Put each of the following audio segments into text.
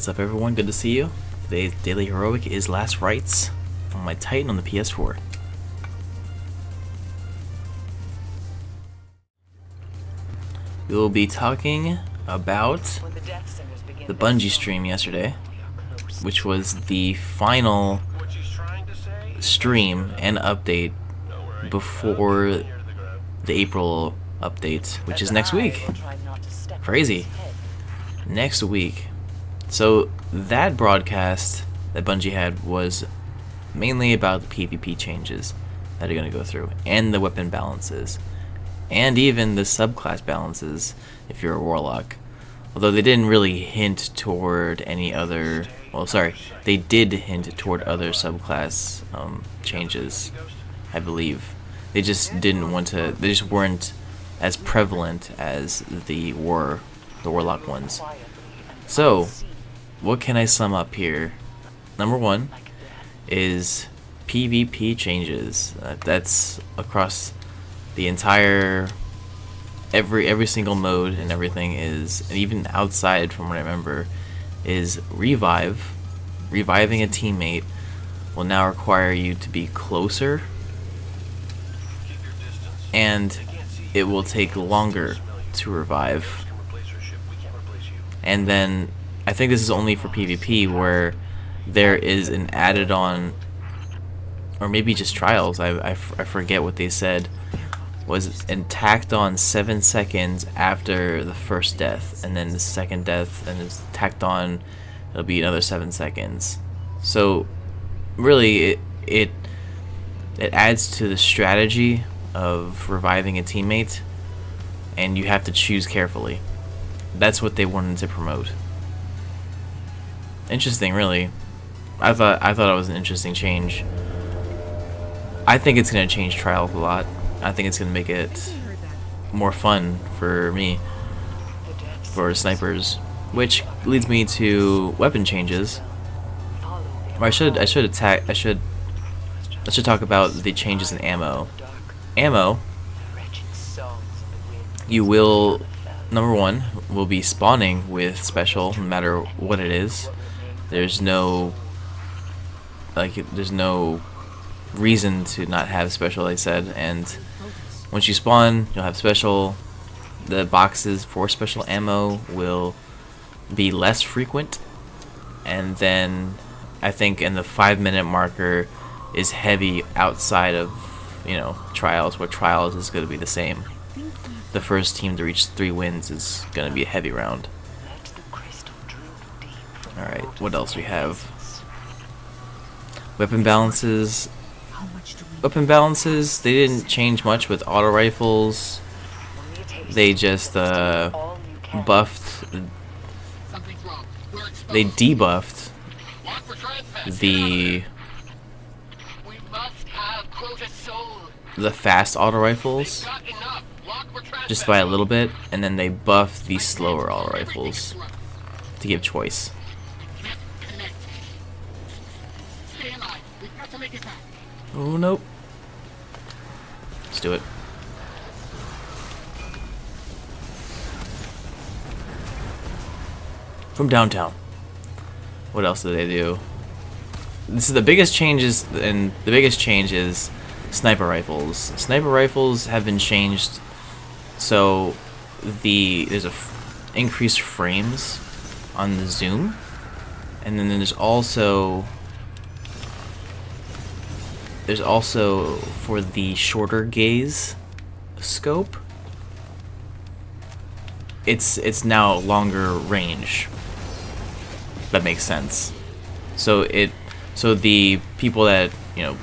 What's up everyone, good to see you. Today's daily heroic is Last Rites on my Titan on the PS4. We will be talking about the Bungie stream yesterday, which was the final stream and update before the April update, which is next week. Crazy. Next week. So that broadcast that Bungie had was mainly about the PvP changes that are going to go through, and the weapon balances, and even the subclass balances if you're a warlock. Although they didn't really hint toward any other, well, sorry, they did hint toward other subclass changes, I believe. They just didn't want to, they just weren't as prevalent as the warlock ones. So, what can I sum up here? Number one is PvP changes. That's across the entire, every single mode and everything is, and even outside from what I remember, is revive. Reviving a teammate will now require you to be closer, and it will take longer to revive. And then I think this is only for PvP, where there is an added on, or maybe just trials, I forget what they said, was tacked on 7 seconds after the first death, and then the second death, and it's tacked on, it'll be another 7 seconds. So really it adds to the strategy of reviving a teammate, and you have to choose carefully. That's what they wanted to promote. Interesting, really. I thought it was an interesting change. I think it's gonna change trials a lot. I think it's gonna make it more fun for me, for snipers, which leads me to weapon changes. Or I should talk about the changes in ammo. Ammo, you will, number one, will be spawning with special no matter what it is. There's no reason to not have special, like I said, and once you spawn, you'll have special. The boxes for special ammo will be less frequent, and then I think in the 5-minute marker is heavy outside of, you know, trials, where trials is going to be the same. The first team to reach 3 wins is going to be a heavy round. Alright, what else we have? Weapon balances. Weapon balances, they didn't change much with auto rifles. They just buffed, they debuffed the fast auto rifles just by a little bit, and then they buffed the slower auto rifles to give choice. Oh nope. Let's do it. From downtown. What else did they do? This is the biggest changes, and the biggest change is sniper rifles. Sniper rifles have been changed, so there's increased frames on the zoom, and then there's also for the shorter gaze scope, it's now longer range. That makes sense. So the people that, you know,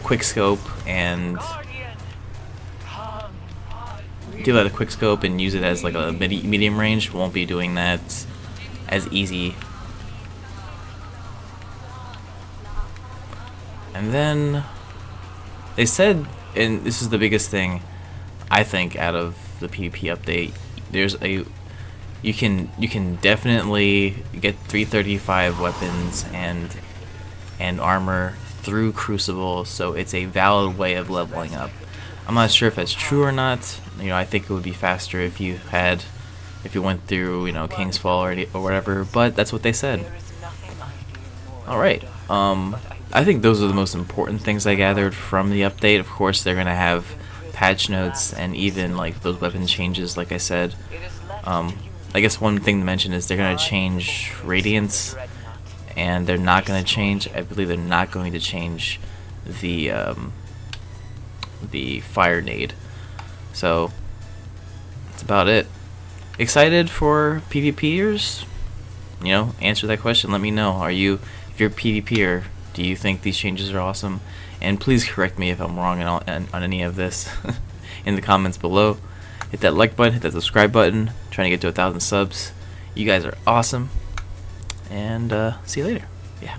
quick scope and do that, a quick scope and use it as like a medium range, won't be doing that as easy. And then they said, and this is the biggest thing I think out of the PvP update, you can definitely get 335 weapons and armor through Crucible, so it's a valid way of leveling up. I'm not sure if that's true or not. You know, I think it would be faster if you had if you went through, you know, King's Fall or whatever, but that's what they said. Alright, I think those are the most important things I gathered from the update. Of course, they're gonna have patch notes and even like those weapon changes, like I said. I guess one thing to mention is they're gonna change Radiance, and they're not gonna change, I believe they're not going to change the Fire Nade. So that's about it. Excited for PvPers? You know, answer that question. Let me know. If you're a PvPer, do you think these changes are awesome? And please correct me if I'm wrong on any of this in the comments below. Hit that like button, hit that subscribe button. Trying to get to 1,000 subs. You guys are awesome. And see you later. Yeah.